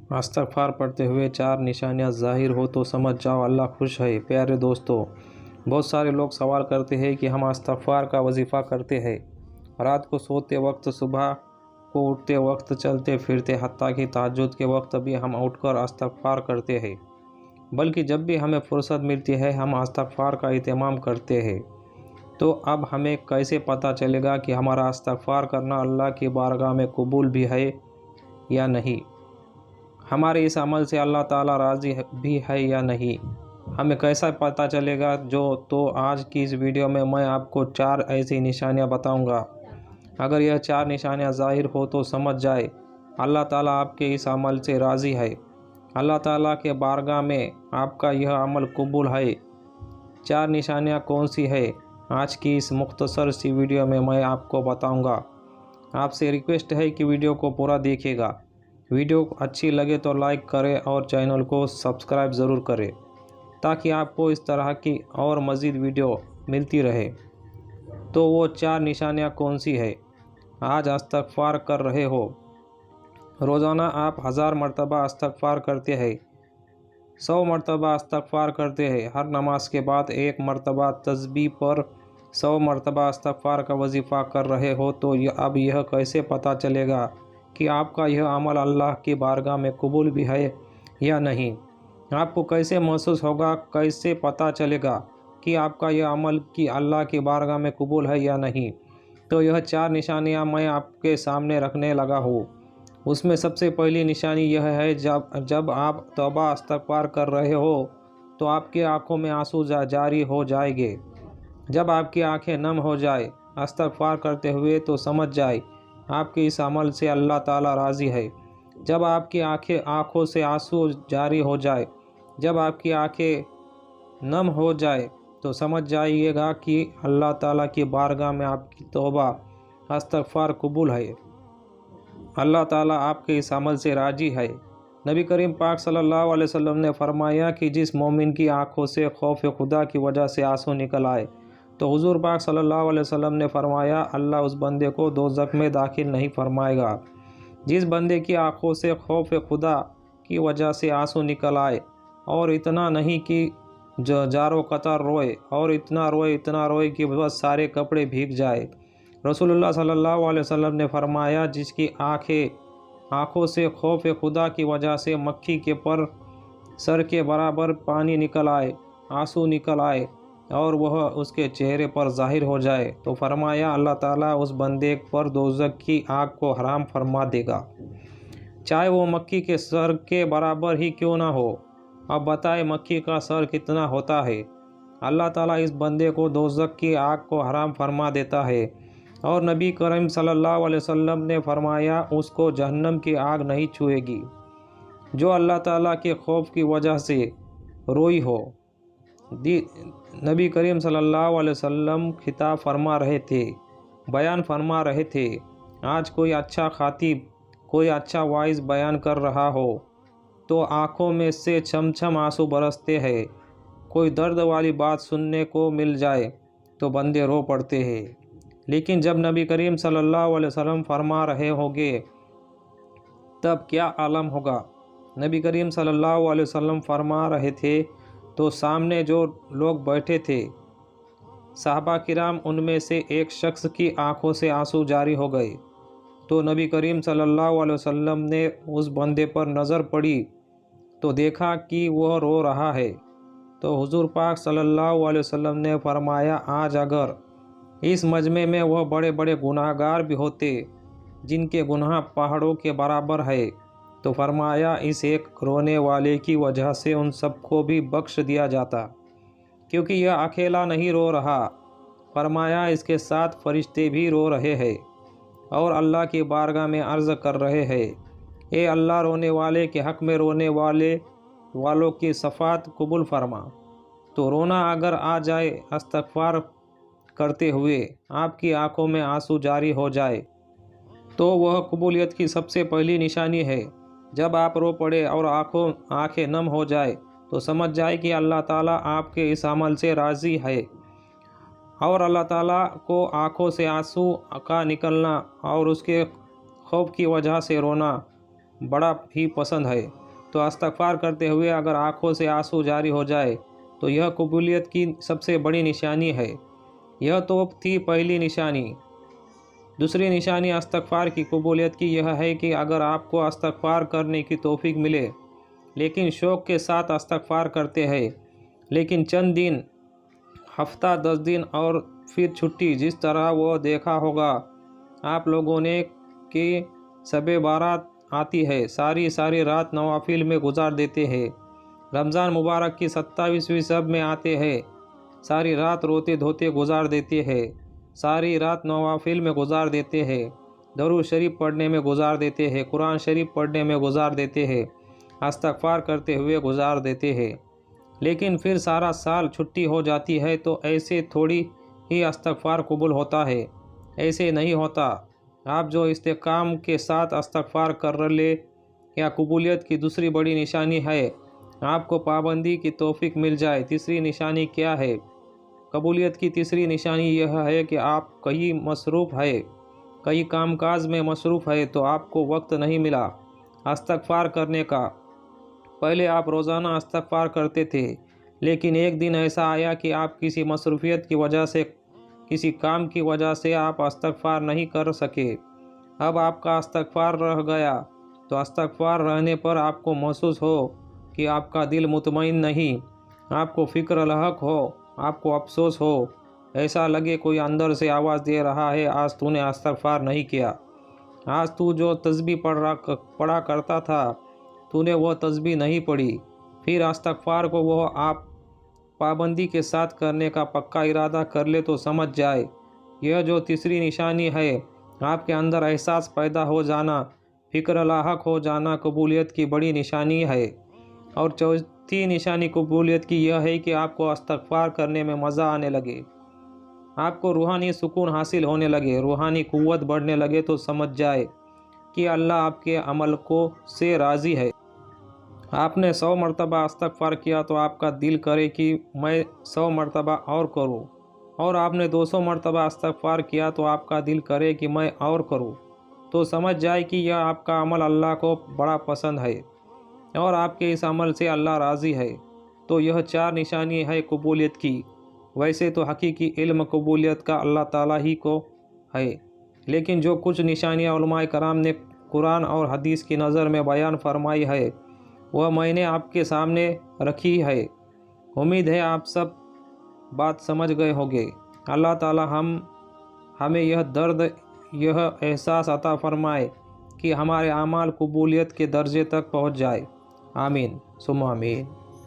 इस्तग़फ़ार पढ़ते हुए 4 निशानियाँ ज़ाहिर हो तो समझ जाओ अल्लाह खुश है। प्यारे दोस्तों, बहुत सारे लोग सवाल करते हैं कि हम इस्तग़फ़ार का वजीफ़ा करते हैं, रात को सोते वक्त, सुबह को उठते वक्त, चलते फिरते, हत्ता कि तहज्जुद के वक्त भी हम उठकर इस्तग़फ़ार करते हैं। बल्कि जब भी हमें फ़ुर्सत मिलती है हम इस्तग़फ़ार का एहतमाम करते हैं। तो अब हमें कैसे पता चलेगा कि हमारा इस्तग़फ़ार करना अल्लाह की बारगाह में कबूल भी है या नहीं? हमारे इस अमल से अल्लाह ताला राज़ी भी है या नहीं, हमें कैसा पता चलेगा? तो आज की इस वीडियो में मैं आपको 4 ऐसी निशानियां बताऊंगा। अगर यह 4 निशानियां ज़ाहिर हो तो समझ जाए अल्लाह ताला आपके इस अमल से राज़ी है, अल्लाह ताला के बारगाह में आपका यह अमल कबूल है। 4 निशानियां कौन सी है, आज की इस मुख्तसर सी वीडियो में मैं आपको बताऊंगा। आपसे रिक्वेस्ट है कि वीडियो को पूरा देखिएगा। वीडियो अच्छी लगे तो लाइक करें और चैनल को सब्सक्राइब ज़रूर करें ताकि आपको इस तरह की और मज़ीद वीडियो मिलती रहे। तो वो 4 निशानियां कौन सी है? आज इस्तग़फ़ार कर रहे हो, रोज़ाना आप 1000 मरतबा इस्तग़फ़ार करते हैं, 100 मरतबा इस्तग़फ़ार करते हैं, हर नमाज के बाद 1 मरतबा तस्बीह पर 100 मरतबा इस्तग़फ़ार का वजीफ़ा कर रहे हो, तो अब यह कैसे पता चलेगा कि आपका यह अमल अल्लाह की बारगाह में कबूल भी है या नहीं? आपको कैसे महसूस होगा, कैसे पता चलेगा कि आपका यह अमल कि अल्लाह की बारगाह में कबूल है या नहीं? तो यह 4 निशानियां मैं आपके सामने रखने लगा हूँ। उसमें सबसे पहली निशानी यह है, जब आप तौबा इस्तग़फ़ार कर रहे हो तो आपकी आंखों में आंसू जारी हो जाएंगे। जब आपकी आंखें नम हो जाए इस्तग़फ़ार करते हुए तो समझ जाए आपके इस अमल से अल्लाह ताला राज़ी है। जब आपकी आंखों से आंसू जारी हो जाए, जब आपकी आंखें नम हो जाए तो समझ जाइएगा कि अल्लाह ताला की बारगाह में आपकी तौबा इस्तग़फ़ार कबूल है, अल्लाह ताला आपके इस अमल से राज़ी है। नबी करीम पाक सल्लल्लाहु अलैहि वसल्लम ने फरमाया कि जिस मोमिन की आंखों से खौफ खुदा की वजह से आंसू निकल आए तो हुज़ूर पाक सल्लल्लाहु अलैहि वसल्लम ने फरमाया अल्लाह उस बंदे को दोज़ख में दाखिल नहीं फरमाएगा। जिस बंदे की आंखों से खौफ खुदा की वजह से आंसू निकल आए और इतना नहीं कि जारो कतर रोए, और इतना रोए कि बस सारे कपड़े भीग जाए। रसूलुल्लाह सल्लल्लाहु अलैहि वसल्लम ने फरमाया जिसकी आंखों से खौफ खुदा की वजह से मक्खी के पर सर के बराबर पानी निकल आए, आंसू निकल आए और वह उसके चेहरे पर ज़ाहिर हो जाए, तो फरमाया अल्लाह ताला उस बंदे पर दोज़ख की आग को हराम फरमा देगा, चाहे वो मक्खी के सर के बराबर ही क्यों ना हो। अब बताए मक्खी का सर कितना होता है? अल्लाह ताला इस बंदे को दोज़ख की आग को हराम फरमा देता है। और नबी करीम सल्लल्लाहु अलैहि वसल्लम ने फरमाया उसको जहन्नम की आग नहीं छुएगी जो अल्लाह ताला के खौफ की वजह से रोई हो। नबी करीम सल्लल्लाहु अलैहि वसल्लम खिताब फरमा रहे थे, बयान फरमा रहे थे। आज कोई अच्छा खातिब, कोई अच्छा वाइज़ बयान कर रहा हो तो आँखों में से छम-छम आंसू बरसते हैं। कोई दर्द वाली बात सुनने को मिल जाए तो बंदे रो पड़ते हैं। लेकिन जब नबी करीम सल्लल्लाहु अलैहि वसल्लम फरमा रहे होंगे तब क्या आलम होगा? नबी करीम सल्लल्लाहु अलैहि वसल्लम फरमा रहे थे तो सामने जो लोग बैठे थे सहाबा किराम, उनमें से एक शख्स की आंखों से आंसू जारी हो गए। तो नबी करीम सल्लल्लाहु अलैहि वसल्लम ने उस बंदे पर नज़र पड़ी तो देखा कि वह रो रहा है। तो हुज़ूर पाक सल्लल्लाहु अलैहि वसल्लम ने फरमाया आज अगर इस मजमे में वह बड़े बड़े गुनाहगार भी होते जिनके गुनाह पहाड़ों के बराबर है, तो फरमाया इस एक रोने वाले की वजह से उन सबको भी बख्श दिया जाता, क्योंकि यह अकेला नहीं रो रहा। फरमाया इसके साथ फरिश्ते भी रो रहे हैं और अल्लाह की बारगाह में अर्ज़ कर रहे हैं, ए अल्लाह रोने वाले के हक़ में रोने वालों की सफ़ात कबूल फरमा। तो रोना अगर आ जाए, इस्तग़फ़ार करते हुए आपकी आंखों में आंसू जारी हो जाए, तो वह कबूलियत की सबसे पहली निशानी है। जब आप रो पड़े और आंखें नम हो जाए तो समझ जाए कि अल्लाह ताला आपके इस अमल से राज़ी है। और अल्लाह ताला को आंखों से आंसू का निकलना और उसके खौफ की वजह से रोना बड़ा ही पसंद है। तो इस्तग़फ़ार करते हुए अगर आँखों से आंसू जारी हो जाए तो यह कबूलियत की सबसे बड़ी निशानी है। यह तो थी पहली निशानी। दूसरी निशानी इस्तग़फ़ार की कबूलियत की यह है कि अगर आपको इस्तग़फ़ार करने की तौफ़ीक मिले, लेकिन शौक़ के साथ इस्तग़फ़ार करते हैं, लेकिन चंद दिन, हफ़्ता 10 दिन और फिर छुट्टी, जिस तरह वो देखा होगा आप लोगों ने कि शब बारात आती है, सारी रात नवाफिल में गुजार देते हैं। रमज़ान मुबारक की 27वीं शब में आते हैं, सारी रात रोते धोते गुजार देते हैं, सारी रात नवाफिल में गुजार देते हैं, दरूद शरीफ पढ़ने में गुजार देते हैं, कुरान शरीफ पढ़ने में गुजार देते हैं, इस्तग़फ़ार करते हुए गुजार देते हैं। लेकिन फिर सारा साल छुट्टी हो जाती है तो ऐसे थोड़ी ही इस्तग़फ़ार कबूल होता है। ऐसे नहीं होता। आप जो इस्तेकाम के साथ इस्तग़फ़ार कर ले, या कबूलियत की दूसरी बड़ी निशानी है आपको पाबंदी की तौफ़ीक मिल जाए। तीसरी निशानी क्या है? कबूलियत की तीसरी निशानी यह है कि आप कहीं मसरूफ़ है, कहीं कामकाज में मसरूफ़ है तो आपको वक्त नहीं मिला इस्तग़फ़ार करने का। पहले आप रोज़ाना इस्तग़फ़ार करते थे, लेकिन एक दिन ऐसा आया कि आप किसी मसरूफ़ियत की वजह से, किसी काम की वजह से आप इस्तग़फ़ार नहीं कर सके। अब आपका इस्तग़फ़ार रह गया। तो इस्तग़फ़ार रहने पर आपको महसूस हो कि आपका दिल मुतमईन नहीं, आपको फ़िक्र लहक हो, आपको अफ़सोस हो, ऐसा लगे कोई अंदर से आवाज़ दे रहा है, आज तूने इस्तग़फ़ार नहीं किया। आज तू जो तस्बीह पढ़ा करता था, तूने वह तस्बीह नहीं पढ़ी। फिर इस्तग़फ़ार को वह आप पाबंदी के साथ करने का पक्का इरादा कर ले तो समझ जाए, यह जो तीसरी निशानी है आपके अंदर एहसास पैदा हो जाना, फ़िक्र लाहक हो जाना, कबूलियत की बड़ी निशानी है। और चौथी निशानी कबूलियत की यह है कि आपको इस्तग़फ़ार करने में मज़ा आने लगे, आपको रूहानी सुकून हासिल होने लगे, रूहानी क़ुव्वत बढ़ने लगे तो समझ जाए कि अल्लाह आपके अमल को से राज़ी है। आपने 100 मरतबा इस्तग़फ़ार किया तो आपका दिल करे कि मैं 100 मरतबा और करूं, और आपने 200 मरतबा इस्तग़फ़ार किया तो आपका दिल करे कि मैं और करूं। तो समझ जाए कि यह आपका अमल अल्लाह को बड़ा पसंद है और आपके इस अमल से अल्लाह राज़ी है। तो यह 4 निशानी है कबूलियत की। वैसे तो हकीकी इल्म कबूलियत का अल्लाह ताला ही को है, लेकिन जो कुछ निशानियाँ उलमाए कराम ने कुरान और हदीस की नज़र में बयान फरमाई है वह मैंने आपके सामने रखी है। उम्मीद है आप सब बात समझ गए होंगे। अल्लाह ताला हमें यह दर्द, यह एहसास अता फ़रमाए कि हमारे आमाल कबूलियत के दर्जे तक पहुँच जाए। आमीन सुम्मा आमीन।